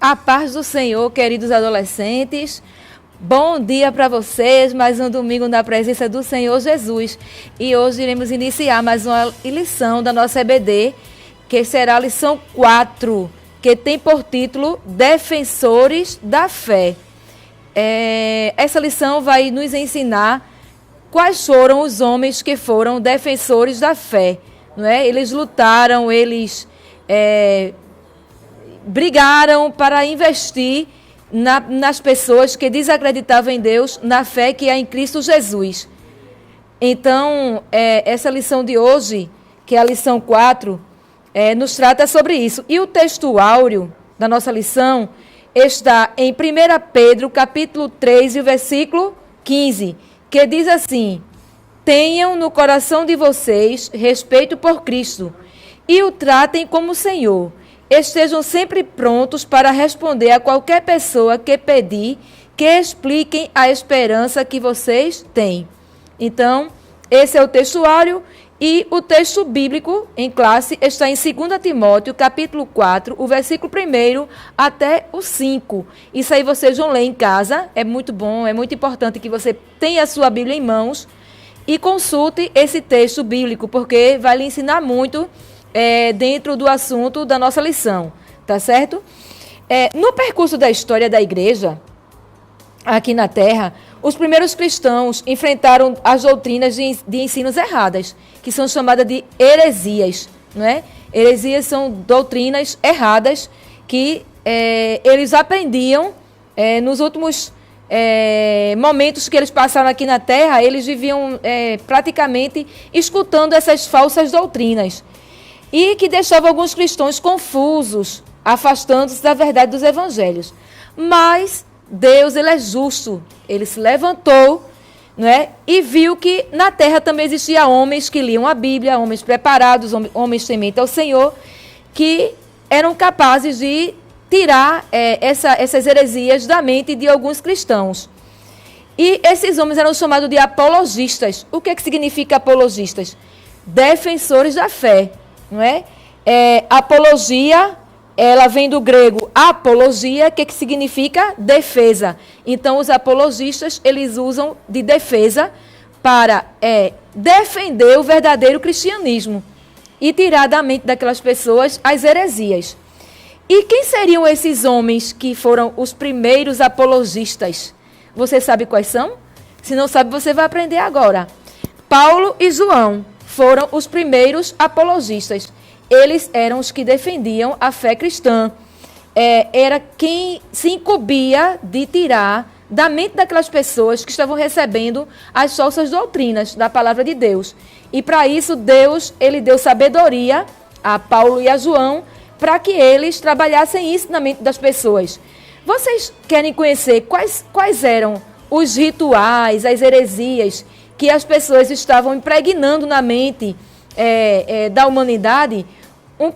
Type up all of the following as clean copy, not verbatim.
A paz do Senhor, queridos adolescentes. Bom dia para vocês, mais um domingo na presença do Senhor Jesus. E hoje iremos iniciar mais uma lição da nossa EBD, que será a lição 4, que tem por título Defensores da Fé. Essa lição vai nos ensinar quais foram os homens que foram defensores da fé. Não é? Eles lutaram, eles brigaram para investir nas pessoas que desacreditavam em Deus, na fé que há em Cristo Jesus. Então, essa lição de hoje, que é a lição 4, nos trata sobre isso. E o texto áureo da nossa lição está em 1 Pedro, capítulo 3, e o versículo 15, que diz assim: tenham no coração de vocês respeito por Cristo e o tratem como Senhor. Estejam sempre prontos para responder a qualquer pessoa que pedir que expliquem a esperança que vocês têm. Então, esse é o textuário e o texto bíblico em classe está em 2 Timóteo, capítulo 4, o versículo 1 até o 5. Isso aí vocês vão ler em casa, é muito bom, é muito importante que você tenha a sua Bíblia em mãos e consulte esse texto bíblico, porque vai lhe ensinar muito dentro do assunto da nossa lição, tá certo? No percurso da história da igreja, aqui na Terra, os primeiros cristãos enfrentaram as doutrinas de ensinos erradas, que são chamadas de heresias, não é? Heresias são doutrinas erradas que eles aprendiam nos últimos momentos que eles passaram aqui na Terra, eles viviam praticamente escutando essas falsas doutrinas. E que deixava alguns cristãos confusos, afastando-se da verdade dos evangelhos. Mas Deus, ele é justo. Ele se levantou, não é? E viu que na terra também existia homens que liam a Bíblia, homens preparados, homens tementes ao Senhor, que eram capazes de tirar essas heresias da mente de alguns cristãos. E esses homens eram chamados de apologistas. O que significa apologistas? Defensores da fé. Não é? Apologia, ela vem do grego apologia, que significa defesa. Então, os apologistas, eles usam de defesa para defender o verdadeiro cristianismo e tirar da mente daquelas pessoas as heresias. E quem seriam esses homens que foram os primeiros apologistas? Você sabe quais são? Se não sabe, você vai aprender agora. Paulo e João foram os primeiros apologistas. Eles eram os que defendiam a fé cristã. Era quem se incumbia de tirar da mente daquelas pessoas que estavam recebendo as falsas doutrinas da palavra de Deus. E para isso, Deus, ele deu sabedoria a Paulo e a João para que eles trabalhassem isso na mente das pessoas. Vocês querem conhecer quais eram os rituais, as heresias que as pessoas estavam impregnando na mente da humanidade?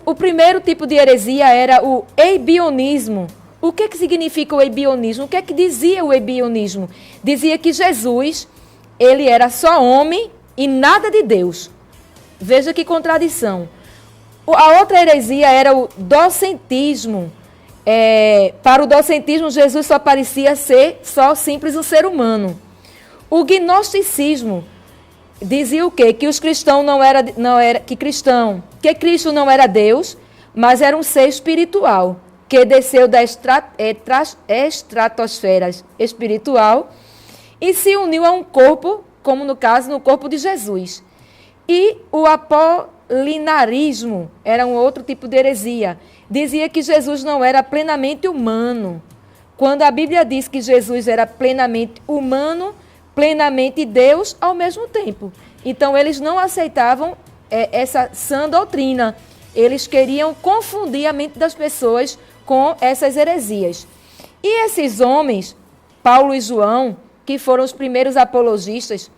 O primeiro tipo de heresia era o ebionismo. O que significa o ebionismo? O que dizia o ebionismo? Dizia que Jesus, ele era só homem e nada de Deus. Veja que contradição. A outra heresia era o docentismo. Para o docentismo, Jesus só parecia ser só simples um ser humano. O gnosticismo dizia o quê? Que os cristãos que Cristo não era Deus, mas era um ser espiritual, que desceu da estratosfera espiritual e se uniu a um corpo, como no caso, no corpo de Jesus. E o apolinarismo era um outro tipo de heresia. Dizia que Jesus não era plenamente humano. Quando a Bíblia diz que Jesus era plenamente humano, plenamente Deus ao mesmo tempo. Então, eles não aceitavam essa sã doutrina. Eles queriam confundir a mente das pessoas com essas heresias. E esses homens, Paulo e João, que foram os primeiros apologistas,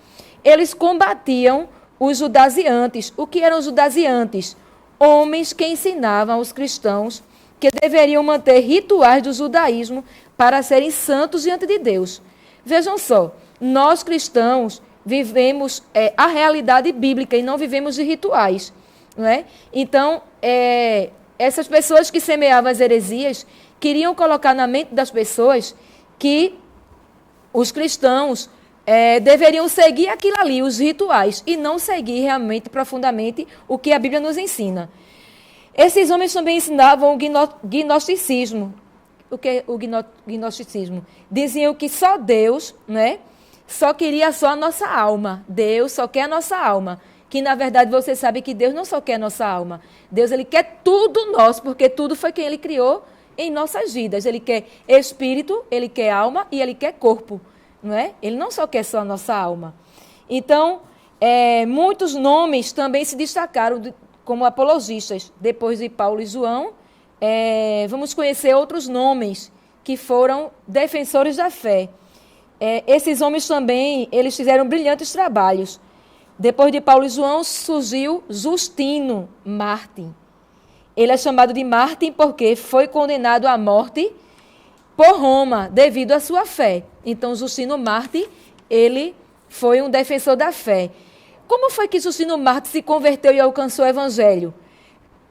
eles combatiam os judaziantes. O que eram os judaziantes? Homens que ensinavam aos cristãos que deveriam manter rituais do judaísmo para serem santos diante de Deus. Vejam só, nós cristãos vivemos a realidade bíblica e não vivemos de rituais, não é? Então, essas pessoas que semeavam as heresias queriam colocar na mente das pessoas que os cristãos deveriam seguir aquilo ali, os rituais, e não seguir realmente profundamente o que a Bíblia nos ensina. Esses homens também ensinavam o gnosticismo. O que é o gnosticismo? Diziam que só Deus, né, só queria só a nossa alma. Deus só quer a nossa alma. Que, na verdade, você sabe que Deus não só quer a nossa alma. Deus, ele quer tudo nosso, porque tudo foi quem ele criou em nossas vidas. Ele quer espírito, ele quer alma e ele quer corpo. Não é? Ele não só quer só a nossa alma. Então, muitos nomes também se destacaram como apologistas. Depois de Paulo e João, vamos conhecer outros nomes que foram defensores da fé. Esses homens também, eles fizeram brilhantes trabalhos. Depois de Paulo e João, surgiu Justino Mártir. Ele é chamado de Mártir porque foi condenado à morte por Roma, devido à sua fé. Então, Justino Mártir, ele foi um defensor da fé. Como foi que Justino Mártir se converteu e alcançou o Evangelho?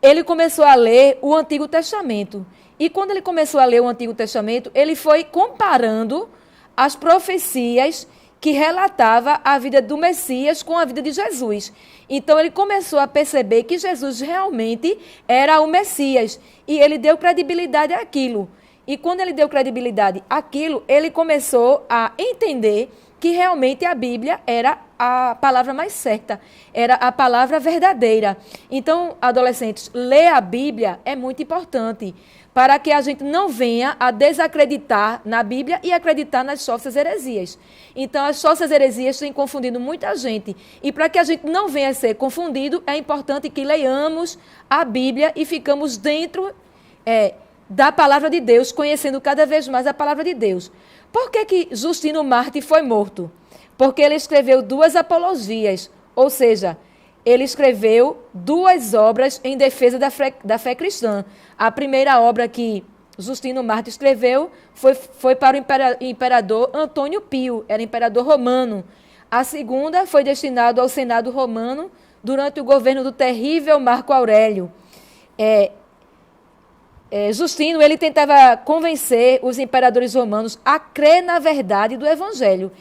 Ele começou a ler o Antigo Testamento. E quando ele começou a ler o Antigo Testamento, ele foi comparando as profecias que relatava a vida do Messias com a vida de Jesus. Então, ele começou a perceber que Jesus realmente era o Messias. E ele deu credibilidade àquilo. E quando ele deu credibilidade àquilo, ele começou a entender que realmente a Bíblia era a palavra mais certa, era a palavra verdadeira. Então, adolescentes, ler a Bíblia é muito importante para que a gente não venha a desacreditar na Bíblia e acreditar nas falsas heresias. Então, as falsas heresias têm confundido muita gente. E para que a gente não venha a ser confundido, é importante que leiamos a Bíblia e ficamos dentro da palavra de Deus, conhecendo cada vez mais a palavra de Deus. Por que Justino Mártir foi morto? Porque ele escreveu 2 apologias, ou seja, ele escreveu 2 obras em defesa da fé cristã. A primeira obra que Justino Mártir escreveu foi para o imperador Antônio Pio, era imperador romano. A segunda foi destinada ao Senado romano durante o governo do terrível Marco Aurélio. Justino, ele tentava convencer os imperadores romanos a crer na verdade do Evangelho.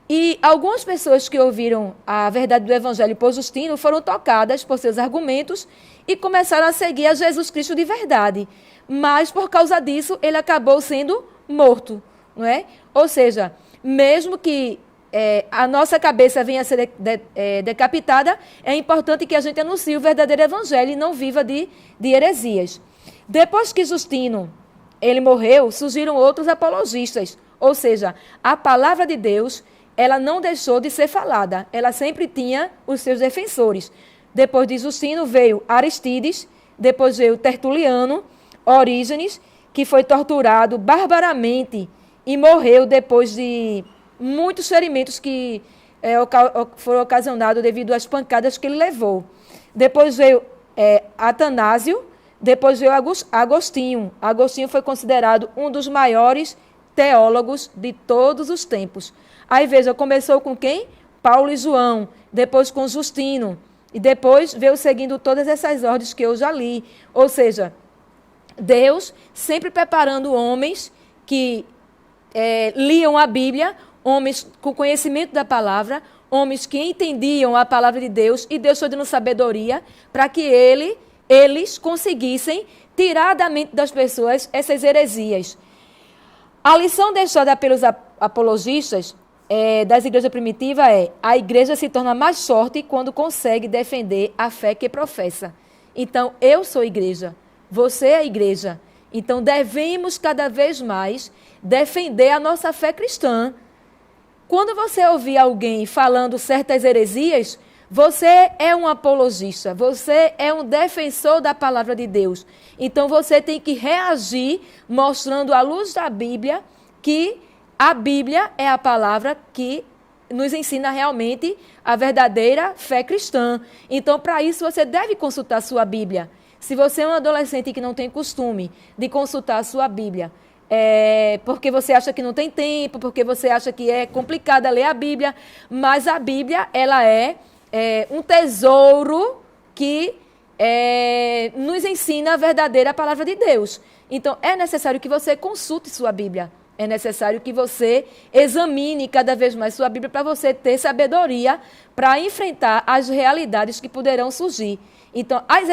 E algumas pessoas que ouviram a verdade do Evangelho por Justino foram tocadas por seus argumentos e começaram a seguir a Jesus Cristo de verdade. Mas, por causa disso, ele acabou sendo morto. Não é? Ou seja, mesmo que a nossa cabeça venha a ser decapitada, é importante que a gente anuncie o verdadeiro Evangelho e não viva de heresias. Depois que Justino ele morreu, surgiram outros apologistas. Ou seja, a palavra de Deus, ela não deixou de ser falada. Ela sempre tinha os seus defensores. Depois de Justino veio Aristides, depois veio Tertuliano, Orígenes, que foi torturado barbaramente e morreu depois de muitos ferimentos que foram ocasionados devido às pancadas que ele levou. Depois veio Atanásio, depois veio Agostinho. Agostinho foi considerado um dos maiores teólogos de todos os tempos. Aí, veja, começou com quem? Paulo e João, depois com Justino, e depois veio seguindo todas essas ordens que eu já li. Ou seja, Deus sempre preparando homens que liam a Bíblia, homens com conhecimento da palavra, homens que entendiam a palavra de Deus, e Deus foi dando sabedoria para que eles conseguissem tirar da mente das pessoas essas heresias. A lição deixada pelos apologistas das igrejas primitivas a igreja se torna mais forte quando consegue defender a fé que professa. Então, eu sou igreja, você é igreja. Então, devemos cada vez mais defender a nossa fé cristã. Quando você ouvir alguém falando certas heresias, você é um apologista, você é um defensor da palavra de Deus. Então, você tem que reagir mostrando à luz da Bíblia que a Bíblia é a palavra que nos ensina realmente a verdadeira fé cristã. Então, para isso, você deve consultar a sua Bíblia. Se você é um adolescente que não tem costume de consultar a sua Bíblia, porque você acha que não tem tempo, porque você acha que é complicado ler a Bíblia, mas a Bíblia, ela é um tesouro que nos ensina a verdadeira palavra de Deus. Então, é necessário que você consulte sua Bíblia. É necessário que você examine cada vez mais sua Bíblia para você ter sabedoria para enfrentar as realidades que poderão surgir. Então, as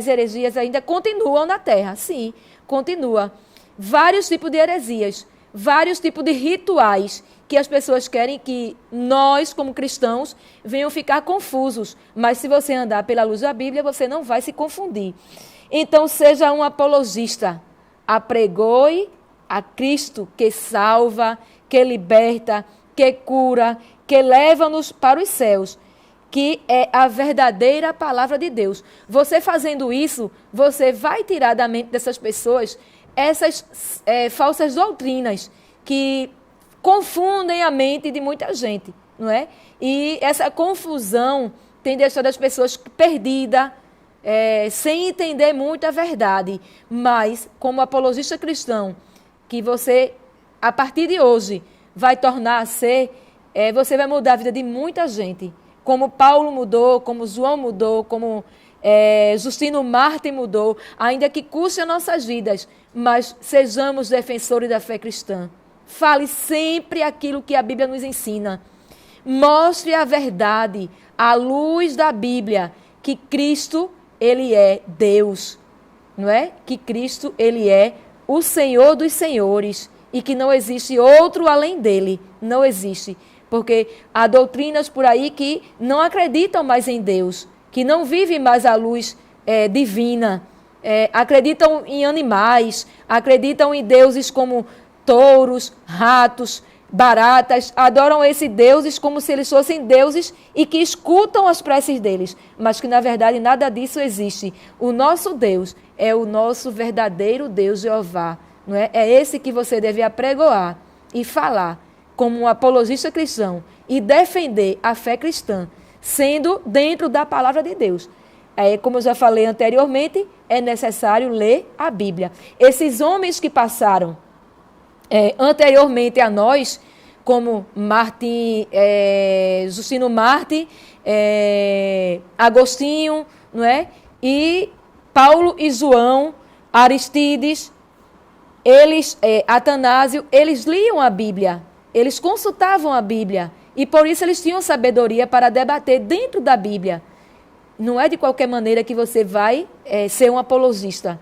heresias ainda continuam na Terra. Sim, continua. Vários tipos de heresias, vários tipos de rituais que as pessoas querem que nós, como cristãos, venham ficar confusos. Mas se você andar pela luz da Bíblia, você não vai se confundir. Então, seja um apologista. Apregoe a Cristo que salva, que liberta, que cura, que leva-nos para os céus, que é a verdadeira palavra de Deus. Você fazendo isso, você vai tirar da mente dessas pessoas essas falsas doutrinas que confundem a mente de muita gente, não é? E essa confusão tem deixado as pessoas perdidas, sem entender muito a verdade. Mas, como apologista cristão, que você, a partir de hoje, vai tornar a ser, você vai mudar a vida de muita gente. Como Paulo mudou, como João mudou, como Justino Marte mudou, ainda que custe as nossas vidas, mas sejamos defensores da fé cristã. Fale sempre aquilo que a Bíblia nos ensina. Mostre a verdade, à luz da Bíblia, que Cristo, Ele é Deus, não é? Que Cristo, Ele é o Senhor dos senhores e que não existe outro além dele. Não existe. Porque há doutrinas por aí que não acreditam mais em Deus, que não vivem mais a luz divina, acreditam em animais, acreditam em deuses como touros, ratos, baratas, adoram esses deuses como se eles fossem deuses e que escutam as preces deles, mas que na verdade nada disso existe. O nosso Deus é o nosso verdadeiro Deus Jeová, não é? É esse que você deve apregoar e falar como um apologista cristão e defender a fé cristã, sendo dentro da palavra de Deus. Como eu já falei anteriormente, é necessário ler a Bíblia. Esses homens que passaram anteriormente a nós, como Justino Marte, Agostinho, não é? E Paulo e João, Aristides, Atanásio, eles liam a Bíblia, eles consultavam a Bíblia e por isso eles tinham sabedoria para debater dentro da Bíblia. Não é de qualquer maneira que você vai ser um apologista.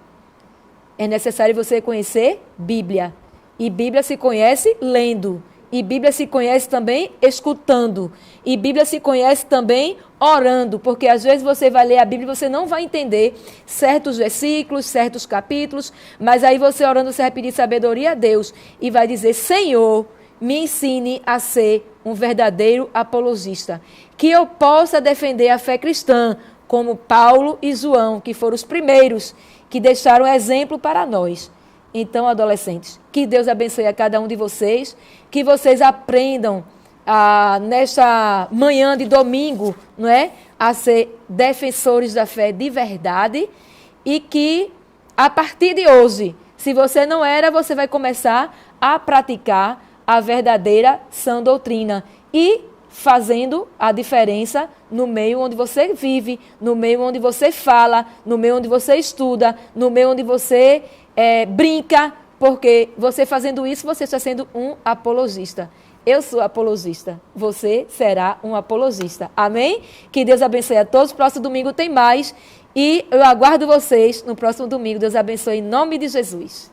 É necessário você conhecer Bíblia. E Bíblia se conhece lendo. E Bíblia se conhece também escutando. E Bíblia se conhece também orando. Porque às vezes você vai ler a Bíblia e você não vai entender certos versículos, certos capítulos. Mas aí você orando, você vai pedir sabedoria a Deus. E vai dizer, Senhor, me ensine a ser um verdadeiro apologista. Que eu possa defender a fé cristã, como Paulo e João, que foram os primeiros que deixaram exemplo para nós. Então, adolescentes, que Deus abençoe a cada um de vocês, que vocês aprendam nesta manhã de domingo, não é? A ser defensores da fé de verdade e que, a partir de hoje, se você não era, você vai começar a praticar a verdadeira sã doutrina e fazendo a diferença no meio onde você vive, no meio onde você fala, no meio onde você estuda, no meio onde você brinca, porque você fazendo isso, você está sendo um apologista. Eu sou apologista, você será um apologista. Amém? Que Deus abençoe a todos. Próximo domingo tem mais e eu aguardo vocês no próximo domingo. Deus abençoe em nome de Jesus.